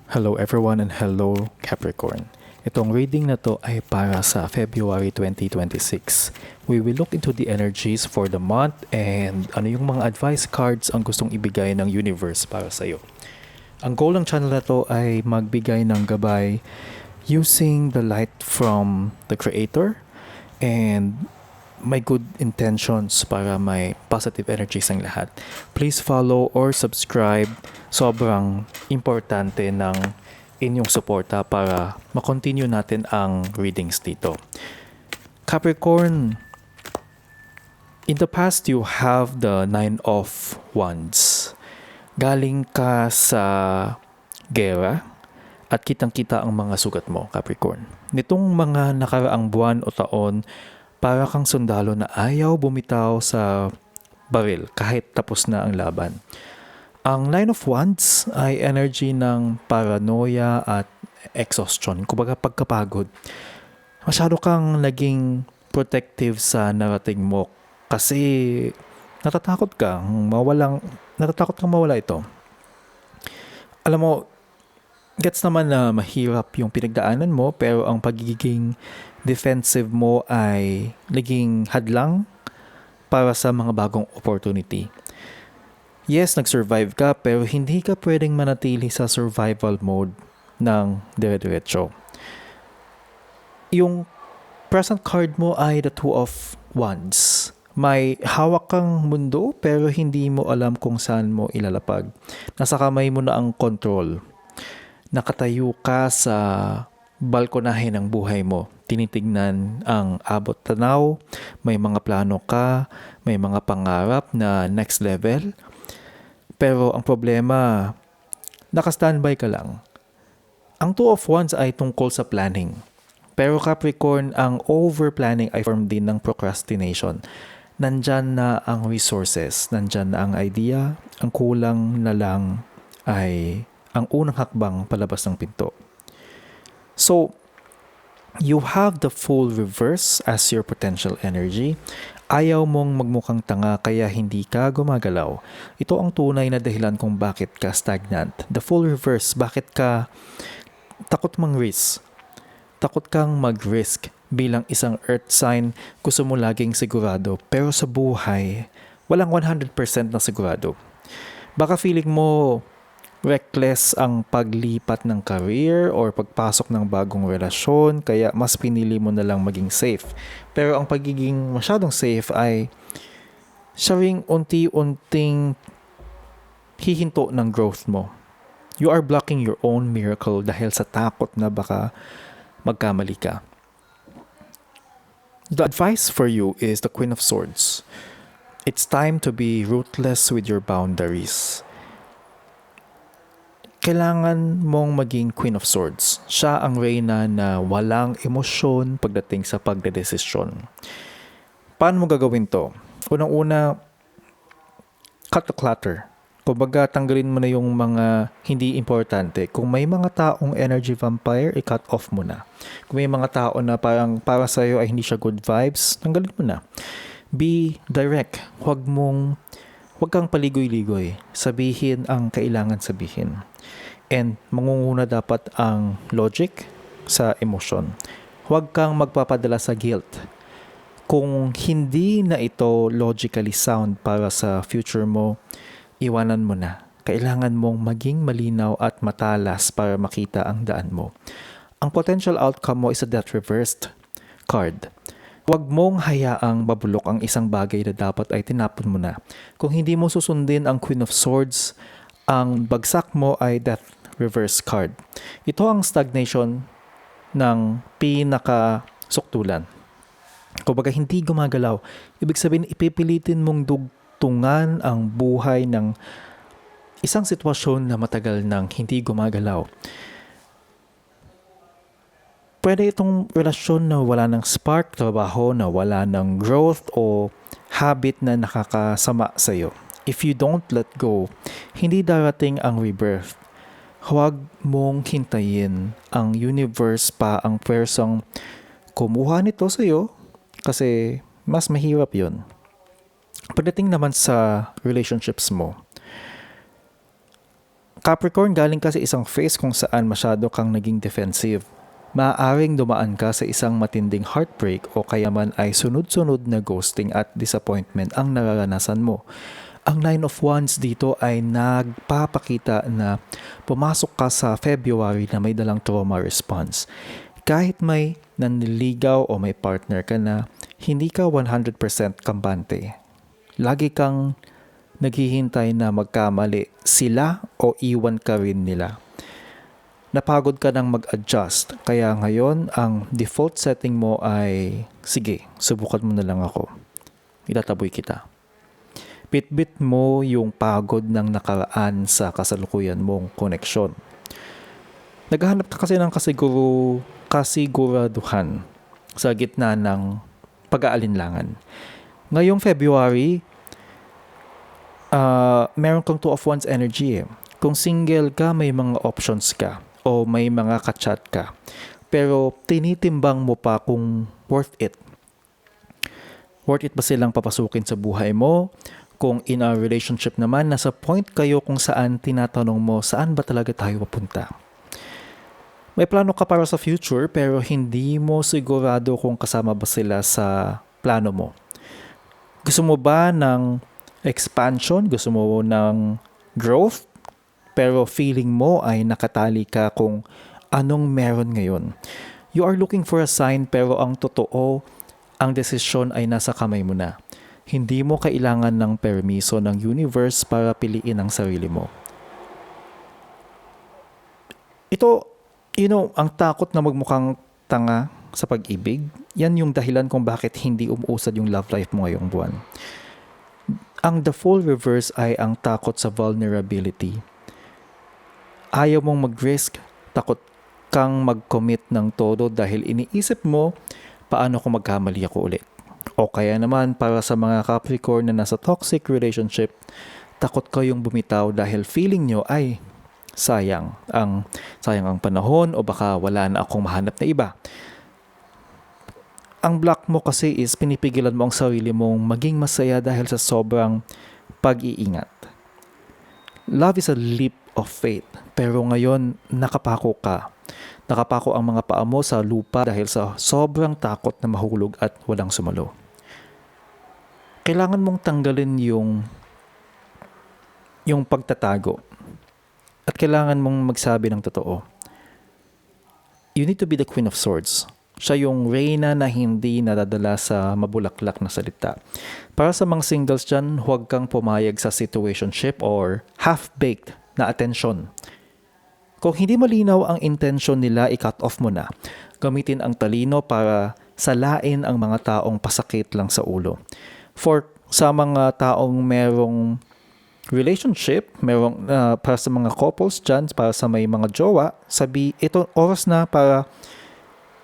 Hello everyone and hello Capricorn. Itong reading na to ay para sa February 2026. We will look into the energies for the month and ano yung mga advice cards ang gustong ibigay ng universe para sa iyo. Ang goal ng channel na to ay magbigay ng gabay using the light from the creator and may good intentions para may positive energies ang lahat. Please follow or subscribe. Sobrang importante ng inyong suporta para makontinue natin ang readings dito. Capricorn, in the past you have the Nine of Wands. Galing ka sa gera at kitang-kita ang mga sugat mo, Capricorn. Nitong mga nakaraang buwan o taon, para kang sundalo na ayaw bumitaw sa baril kahit tapos na ang laban. Ang Nine of Wands ay energy ng paranoia at exhaustion, kumbaga pagkapagod. Masyado kang naging protective sa narating mo kasi natatakot kang mawala ito. Alam mo, gets naman na mahirap yung pinagdaanan mo pero ang pagiging defensive mo ay naging hadlang para sa mga bagong opportunity. Yes, nag-survive ka pero hindi ka pwedeng manatili sa survival mode ng dire-diretso. Yung present card mo ay the Two of Wands. May hawak kang mundo pero hindi mo alam kung saan mo ilalapag. Nasa kamay mo na ang control. Nakatayo ka sa balkonahe ng buhay mo. Tinitignan ang abot tanaw, may mga plano ka, may mga pangarap na next level. Pero ang problema, naka-standby ka lang. Ang Two of Wands ay tungkol sa planning. Pero Capricorn, ang over-planning ay form din ng procrastination. Nandyan na ang resources, nandyan na ang idea, ang kulang na lang ay ang unang hakbang palabas ng pinto. So, you have the full reverse as your potential energy. Ayaw mong magmukhang tanga kaya hindi ka gumagalaw. Ito ang tunay na dahilan kung bakit ka stagnant. The full reverse, bakit ka takot mang-risk. Takot kang mag-risk bilang isang earth sign, gusto mo laging sigurado. Pero sa buhay, walang 100% na sigurado. Baka feeling mo reckless ang paglipat ng career or pagpasok ng bagong relasyon, kaya mas pinili mo na lang maging safe. Pero ang pagiging masyadong safe ay siya ring unti-unting hihinto ng growth mo. You are blocking your own miracle dahil sa takot na baka magkamali ka. The advice for you is the Queen of Swords. It's time to be ruthless with your boundaries. Kailangan mong maging Queen of Swords. Siya ang reyna na walang emosyon pagdating sa pagdedesisyon. Paano mo gagawin to? Unang-una, cut the clutter. Kumbaga, tanggalin mo na yung mga hindi importante. Kung may mga taong energy vampire, i-cut off mo na. Kung may mga tao na parang para sa'yo ay hindi siya good vibes, tanggalin mo na. Be direct. Huwag kang paligoy-ligoy. Sabihin ang kailangan sabihin. And mangunguna dapat ang logic sa emosyon. Huwag kang magpapadala sa guilt. Kung hindi na ito logically sound para sa future mo, iwanan mo na. Kailangan mong maging malinaw at matalas para makita ang daan mo. Ang potential outcome mo is a death reversed card. Huwag mong hayaang babulok ang isang bagay na dapat ay tinapon mo na. Kung hindi mo susundin ang Queen of Swords, ang bagsak mo ay death reverse card. Ito ang stagnation ng pinaka-suktulan. Kumbaga hindi gumagalaw. Ibig sabihin, ipipilitin mong dugtungan ang buhay ng isang sitwasyon na matagal nang hindi gumagalaw. Pwede itong relasyon na wala ng spark, trabaho na wala ng growth o habit na nakakasama sa'yo. If you don't let go, hindi darating ang rebirth. Huwag mong hintayin ang universe pa ang pwersang kumuha nito sa'yo kasi mas mahirap yun. Pagdating naman sa relationships mo, Capricorn, galing ka sa isang phase kung saan masyado kang naging defensive. Maaaring dumaan ka sa isang matinding heartbreak o kaya man ay sunod-sunod na ghosting at disappointment ang nararanasan mo. Ang Nine of Wands dito ay nagpapakita na pumasok ka sa February na may dalang trauma response. Kahit may nanliligaw o may partner ka na, hindi ka 100% kampante. Lagi kang naghihintay na magkamali sila o iwan ka rin nila. Napagod ka nang mag-adjust, kaya ngayon ang default setting mo ay, sige, subukan mo na lang ako. Itataboy kita. Bitbit mo yung pagod ng nakaraan sa kasalukuyan mong koneksyon. Naghahanap ka kasi ng kasiguraduhan sa gitna ng pag-aalinlangan. Ngayong February, meron kang Two of Wands energy eh. Kung single ka, may mga options ka o may mga kachat ka. Pero tinitimbang mo pa kung worth it. Worth it ba silang papasukin sa buhay mo? Kung in a relationship naman, nasa point kayo kung saan tinatanong mo, saan ba talaga tayo papunta? May plano ka para sa future pero hindi mo sigurado kung kasama ba sila sa plano mo. Gusto mo ba ng expansion? Gusto mo ng growth? Pero feeling mo ay nakatali ka kung anong meron ngayon. You are looking for a sign pero ang totoo, ang desisyon ay nasa kamay mo na. Hindi mo kailangan ng permiso ng universe para piliin ang sarili mo. Ito, ang takot na magmukhang tanga sa pag-ibig, yan yung dahilan kung bakit hindi umuusad yung love life mo ngayong buwan. Ang the full reverse ay ang takot sa vulnerability. Ayaw mong mag-risk, takot kang mag-commit ng todo dahil iniisip mo, paano kung magkamali ako ulit? O kaya naman para sa mga Capricorn na nasa toxic relationship, takot kayong bumitaw dahil feeling nyo ay sayang ang panahon o baka wala na akong mahanap na iba. Ang block mo kasi is pinipigilan mo ang sarili mong maging masaya dahil sa sobrang pag-iingat. Love is a leap of faith, pero ngayon nakapako ka. Nakapako ang mga paa mo sa lupa dahil sa sobrang takot na mahulog at walang sumalo. Kailangan mong tanggalin yung pagtatago. At kailangan mong magsabi ng totoo. You need to be the Queen of Swords. Siya yung reyna na hindi nadadala sa mabulaklak na salita. Para sa mga singles dyan, huwag kang pumayag sa situationship or half-baked na atensyon. Kung hindi malinaw ang intention nila, i-cut off mo na. Gamitin ang talino para salain ang mga taong pasakit lang sa ulo. Sa mga taong merong relationship, para sa mga couples dyan, para sa may mga jowa, ito oras na para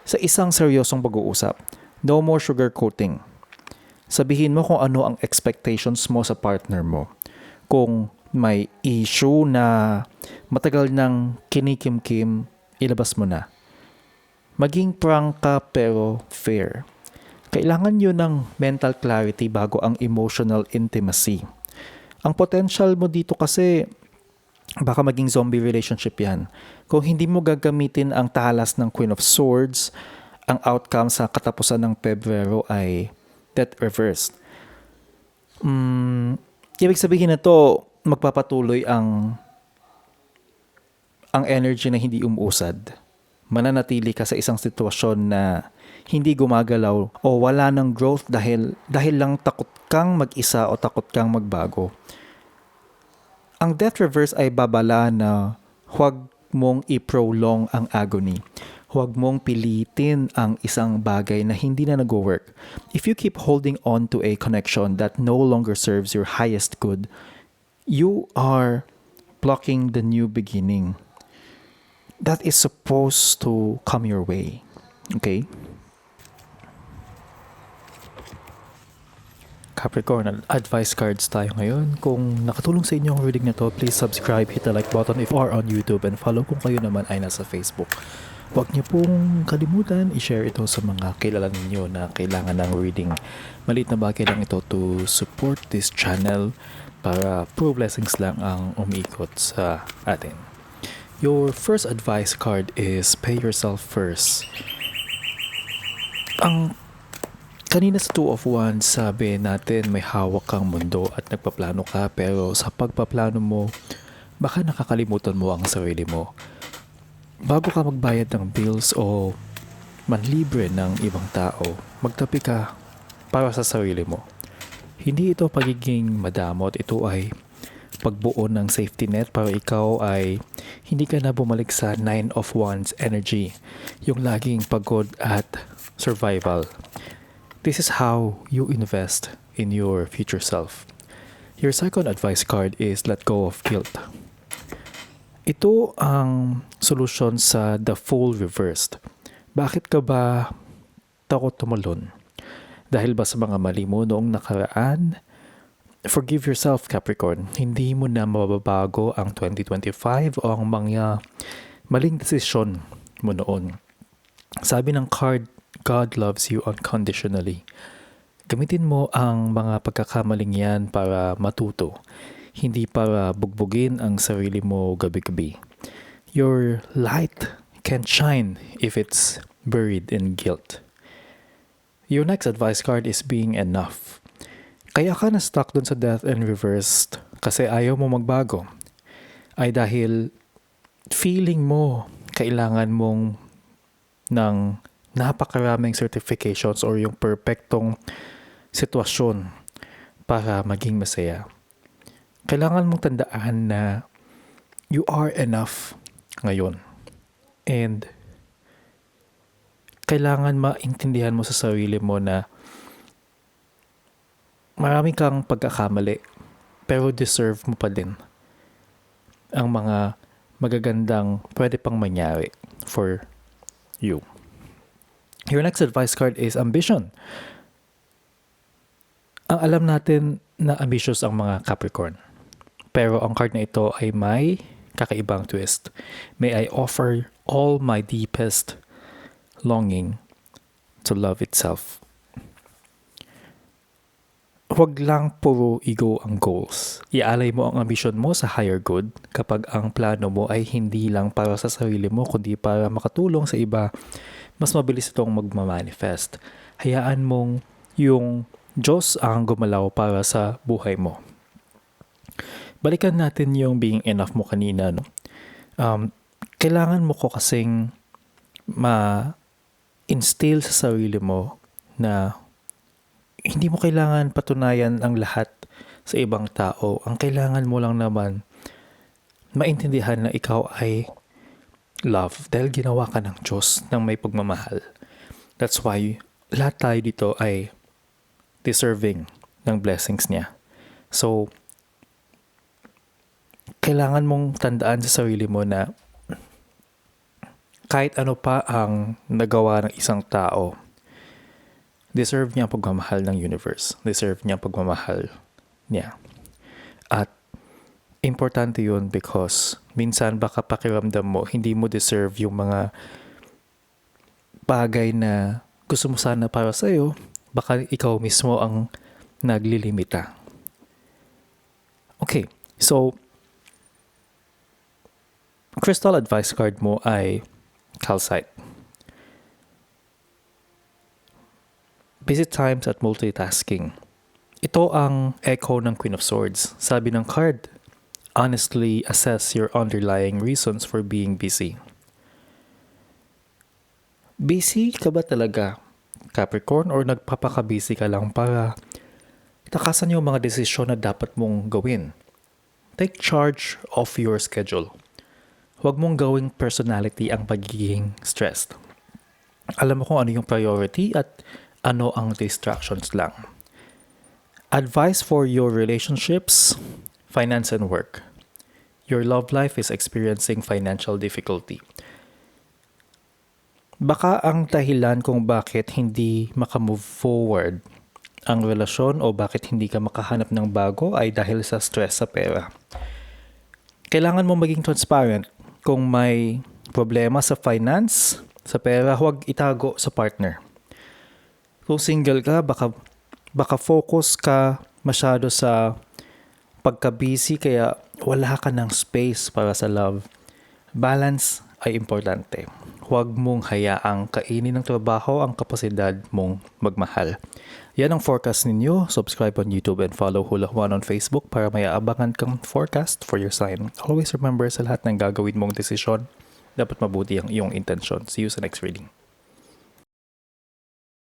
sa isang seryosong pag-uusap. No more sugarcoating. Sabihin mo kung ano ang expectations mo sa partner mo. Kung may issue na matagal nang kinikimkim, ilabas mo na. Maging frank ka pero fair. Kailangan yun ng mental clarity bago ang emotional intimacy. Ang potential mo dito kasi baka maging zombie relationship yan. Kung hindi mo gagamitin ang talas ng Queen of Swords, ang outcome sa katapusan ng Pebrero ay death reversed. Ibig sabihin na to, magpapatuloy ang energy na hindi umuusad. Mananatili ka sa isang sitwasyon na hindi gumagalaw o wala ng growth dahil lang takot kang mag-isa o takot kang magbago. Ang death reverse ay babala na huwag mong i-prolong ang agony. Huwag mong pilitin ang isang bagay na hindi na nag-work. If you keep holding on to a connection that no longer serves your highest good, you are blocking the new beginning that is supposed to come your way. Okay? Capricorn, advice cards tayo ngayon. Kung nakatulong sa inyo ang reading na to, please subscribe, hit the like button if you are on YouTube, and follow kung kayo naman ay nasa Facebook. Huwag niyo pong kalimutan i-share ito sa mga kilala ninyo na kailangan ng reading. Maliit na bagay lang ito to support this channel para puro blessings lang ang umiikot sa atin. Your first advice card is pay yourself first. Ang kanina sa Two of Wands, sabi natin may hawak kang mundo at nagpaplano ka, pero sa pagpaplano mo, baka nakakalimutan mo ang sarili mo. Bago ka magbayad ng bills o manlibre ng ibang tao, magtabi ka para sa sarili mo. Hindi ito pagiging madamot, ito ay pagbuo ng safety net para ikaw ay hindi ka na bumalik sa Nine of Wands energy, yung laging pagod at survival. This is how you invest in your future self. Your second advice card is let go of guilt. Ito ang solusyon sa the Fool reversed. Bakit ka ba takot tumalon? Dahil ba sa mga mali mo noong nakaraan? Forgive yourself, Capricorn. Hindi mo na mababago ang 2025 o ang mga maling desisyon mo noon. Sabi ng card, God loves you unconditionally. Gamitin mo ang mga pagkakamaling yan para matuto, hindi para bugbugin ang sarili mo gabi-gabi. Your light can shine if it's buried in guilt. Your next advice card is being enough. Kaya ka na-stuck dun sa death and reversed kasi ayaw mo magbago. Ay dahil feeling mo kailangan mong ng napakaraming certifications or yung perfectong sitwasyon para maging masaya. Kailangan mong tandaan na you are enough ngayon. And kailangan maintindihan mo sa sarili mo na marami kang pagkakamali pero deserve mo pa din ang mga magagandang pwede pang mangyari for you. Your next advice card is ambition. Ang alam natin na ambitious ang mga Capricorn. Pero ang card na ito ay may kakaibang twist. May I offer all my deepest longing to love itself. Huwag lang puro ego ang goals. Ialay mo ang ambisyon mo sa higher good kapag ang plano mo ay hindi lang para sa sarili mo kundi para makatulong sa iba. Mas mabilis itong magmamanifest. Hayaan mong yung Diyos ang gumalaw para sa buhay mo. Balikan natin yung being enough mo kanina. No? Kailangan mo ko kasing ma-instill sa sarili mo na hindi mo kailangan patunayan ang lahat sa ibang tao. Ang kailangan mo lang naman maintindihan na ikaw ay love dahil ginawa ka ng Diyos ng may pagmamahal. That's why lahat tayo dito ay deserving ng blessings niya. So, kailangan mong tandaan sa sarili mo na kahit ano pa ang nagawa ng isang tao, deserve niya ang pagmamahal ng universe. Deserve niya ang pagmamahal niya. At importante yun because minsan baka pakiramdam mo, hindi mo deserve yung mga bagay na gusto mo sana para sa'yo. Baka ikaw mismo ang naglilimita. Okay, so crystal advice card mo ay calcite. Busy times at multitasking. Ito ang echo ng Queen of Swords. Sabi ng card, honestly assess your underlying reasons for being busy. Busy ka ba talaga, Capricorn, or nagpapaka-busy ka lang para takasan yung mga desisyon na dapat mong gawin? Take charge of your schedule. Huwag mong gawing personality ang pagiging stressed. Alam mo kung ano yung priority at ano ang distractions lang. Advice for your relationships, finance and work. Your love life is experiencing financial difficulty. Baka ang dahilan kung bakit hindi makamove forward ang relasyon o bakit hindi ka makahanap ng bago ay dahil sa stress sa pera. Kailangan mo maging transparent. Kung may problema sa finance, sa pera, huwag itago sa partner. Kung single ka, baka focus ka masyado sa pagka-busy kaya wala ka ng space para sa love. Balance ay importante. Huwag mong hayaang kainin ng trabaho ang kapasidad mong magmahal. Yan ang forecast ninyo. Subscribe on YouTube and follow Hula Juan on Facebook para may aabangan kang forecast for your sign. Always remember sa lahat ng gagawin mong desisyon, dapat mabuti ang iyong intention. See you sa next reading.